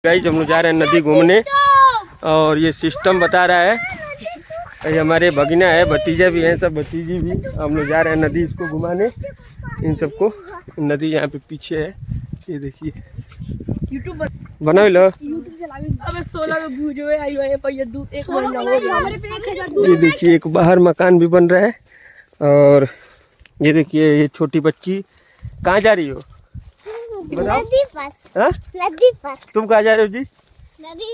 Guys हम लोग जा रहे हैं नदी घूमने और ये सिस्टम बता रहा है। ये हमारे भगीना है, भतीजा भी है, सब भतीजी भी। हम लोग जा रहे हैं नदी इसको घुमाने, इन सबको। नदी यहाँ पे पीछे है, ये देखिए। बना लो। ये देखिए एक बाहर मकान भी बन रहा है। और ये देखिए ये छोटी बच्ची कहाँ जा रही हो? नदी पर। नदी पर। तुम कहाँ जा रहे हो जी? नदी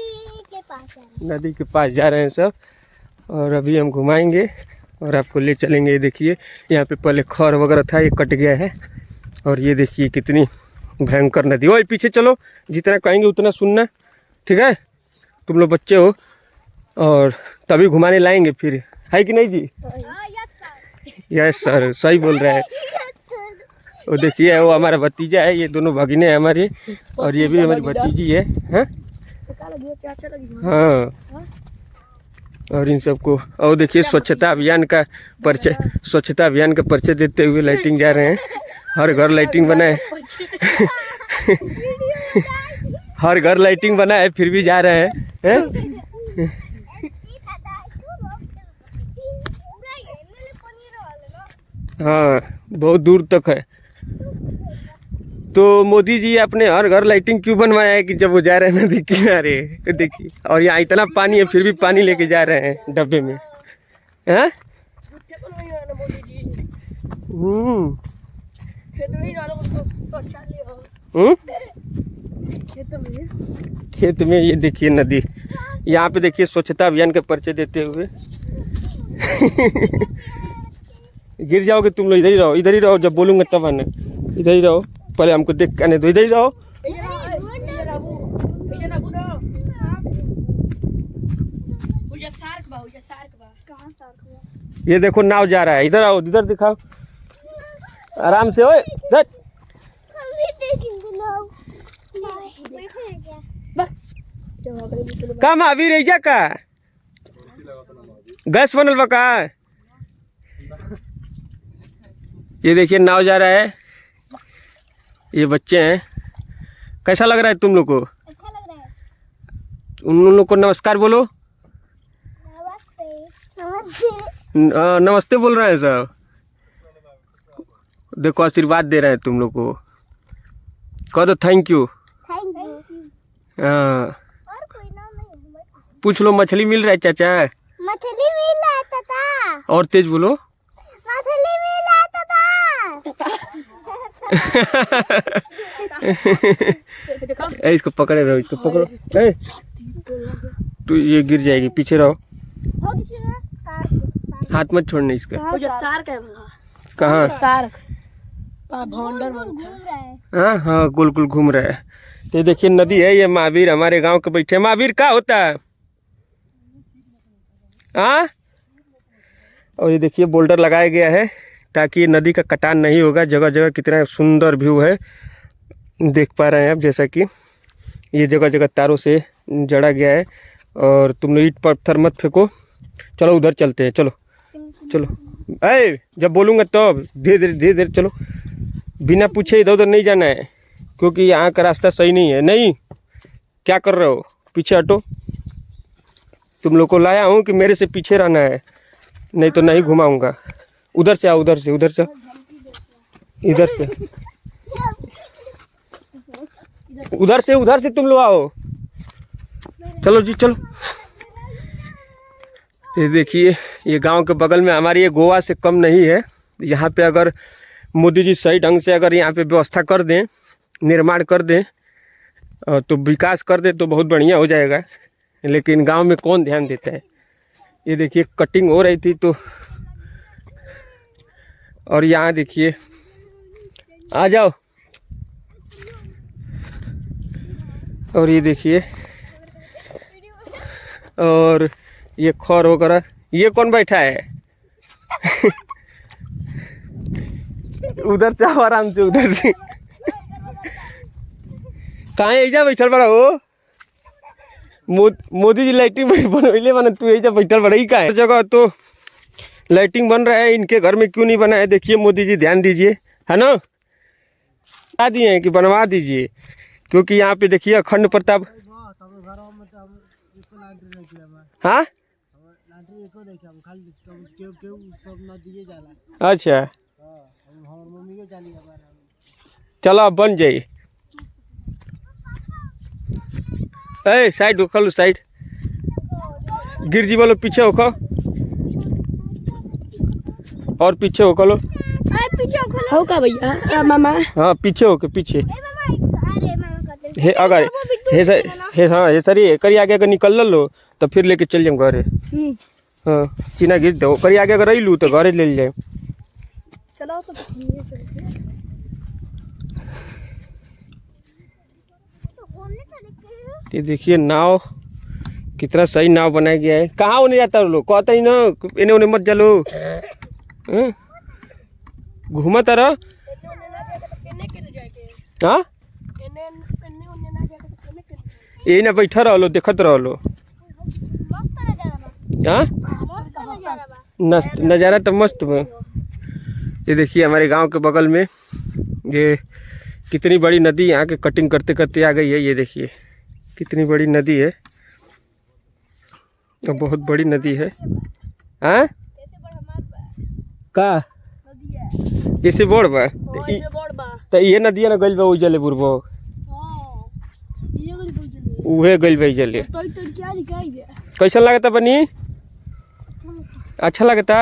के पास। नदी के पास जा रहे हैं सब। और अभी हम घुमाएंगे और आपको ले चलेंगे। ये देखिए यहाँ पे पहले खर वगैरह था, ये कट गया है। और ये देखिए कितनी भयंकर नदी। ओए पीछे चलो, जितना कहेंगे उतना सुनना, ठीक है? तुम लोग बच्चे हो और तभी घुमाने लाएंगे फिर, है कि नहीं जी? यस सर, सही बोल रहा है। वो देखिए वो हमारा भतीजा है, ये दोनों भगिने हैं हमारे, और ये भी हमारी भतीजी है। हाँ, और इन सबको। और देखिए स्वच्छता अभियान का परिचय, स्वच्छता अभियान का परिचय देते हुए लाइटिंग जा रहे हैं। हर घर लाइटिंग बना है। हर घर लाइटिंग बना है फिर भी जा रहे हैं। हाँ, बहुत दूर तक है। तो मोदी जी अपने हर घर लाइटिंग क्यों बनवाया है कि जब वो जा रहे हैं नदी किनारे? देखिए, और यहाँ इतना पानी है फिर भी पानी लेके जा रहे हैं डब्बे में, हैं? खेत में ये देखिए नदी। यहाँ पे देखिए स्वच्छता अभियान का परिचय देते हुए। गिर जाओगे तुम लोग, इधर ही रहो, इधर ही रहो, जब बोलूंगा तब आना। इधर ही रहो, पहले हमको देख के आने दो, इधर ही रहो। ये देखो नाव जा रहा है, इधर आओ, इधर दिखाओ आराम से। ओए का महावीर है का गैस बनल बका। ये देखिए नाव जा रहा है, ये बच्चे हैं। कैसा लग रहा है तुम लोग को? अच्छा लग रहा है। उन लोग को नमस्कार बोलो। नमस्ते। नमस्ते बोल रहे हैं सब। देखो आशीर्वाद दे रहे हैं तुम लोग को, कह दो थैंक यू। हाँ, पूछ लो मछली मिल रहा है चाचा? मछली मिल रहा है चाचा। और तेज बोलो। मछली मिल रहा है चाचा। इसको पकड़े रहो, इसको पकड़ो। तो ये गिर जाएगी, पीछे रहो, हाथ मत छोड़ने इसका। कहाँ? हाँ हाँ, गोल गोल घूम रहा है। ये देखिए नदी है, ये महावीर हमारे गांव के बैठे। महावीर क्या होता है? हाँ, और ये देखिए बोल्डर लगाया गया है ताकि नदी का कटान नहीं होगा। जगह जगह कितना सुंदर व्यू है, देख पा रहे हैं आप। जैसा कि ये जगह जगह तारों से जड़ा गया है। और तुम लोग ईंट पत्थर मत फेंको, चलो उधर चलते हैं। चलो चलो, अरे जब बोलूँगा तो धीरे धीरे धीरे धीरे चलो, बिना पूछे इधर उधर नहीं जाना है, क्योंकि यहाँ का रास्ता सही नहीं है। नहीं, क्या कर रहे हो? पीछे हटो। तुम लोग को लाया हूँ कि मेरे से पीछे रहना है, नहीं तो नहीं घुमाऊँगा। उधर से आओ, उधर से, उधर से, इधर से, उधर से तुम लोग आओ। चलो जी चलो। ये देखिए ये गांव के बगल में हमारी, ये गोवा से कम नहीं है। यहाँ पे अगर मोदी जी सही ढंग से अगर यहाँ पे व्यवस्था कर दें, निर्माण कर दें, तो विकास कर दें तो बहुत बढ़िया हो जाएगा। लेकिन गांव में कौन ध्यान देता है? ये देखिए कटिंग हो रही थी तो, और यहाँ देखिए, आ जाओ। और ये देखिए, और ये खर वगैरह, ये कौन बैठा है? उधर से आओ आराम से, उधर से। कहाँ ऐजा बैठल बड़ा हो? मोदी जी लाइटिंग बनवैले बना, तू ऐजा बैठल बड़ा ही का है? जगह तो लाइटिंग बन रहा है, इनके घर में क्यों नहीं बना है? देखिए मोदी जी ध्यान दीजिए, है ना? बता दिए हैं कि बनवा दीजिए, क्योंकि यहाँ पे देखिए अखंड प्रताप हाँ अच्छा चलो अब बन जाइए। ए साइड होखा लो साइड गिर जी बोलो पीछे होखो और पीछे होखा लो पीछे हो का भैया मामा हाँ पीछे होके पीछे अरे मामा कहते हे अगर हे हाँ हे सरी करी आगे अगर निकल लो तो फिर लेके चल जाऊँ घरे। हाँ चीना घीच दो करी आगे अगर रही लूँ तो घरे ले जाए। चलो तो ये देखिए नाव कितना सही नाव बनाया गया है। कहाँ होने जाता है लोग कहता ही ना इन्हें उन्हें मत चलो घूमा तारा हाँ यही ना बैठा रहो लो देखत रहो लो हाँ नज़ारा तो मस्त है। ये देखिए हमारे गांव के बगल में ये कितनी बड़ी नदी यहाँ के कटिंग करते करते आ गई है। ये देखिए कितनी बड़ी नदी है तो बहुत बड़ी नदी है। हाँ का जैसे बोड़ बा तो ये नदिया ना गइल बा उजले बुरबो उहे गइल बा जले। कैसा लगता बनी अच्छा लगता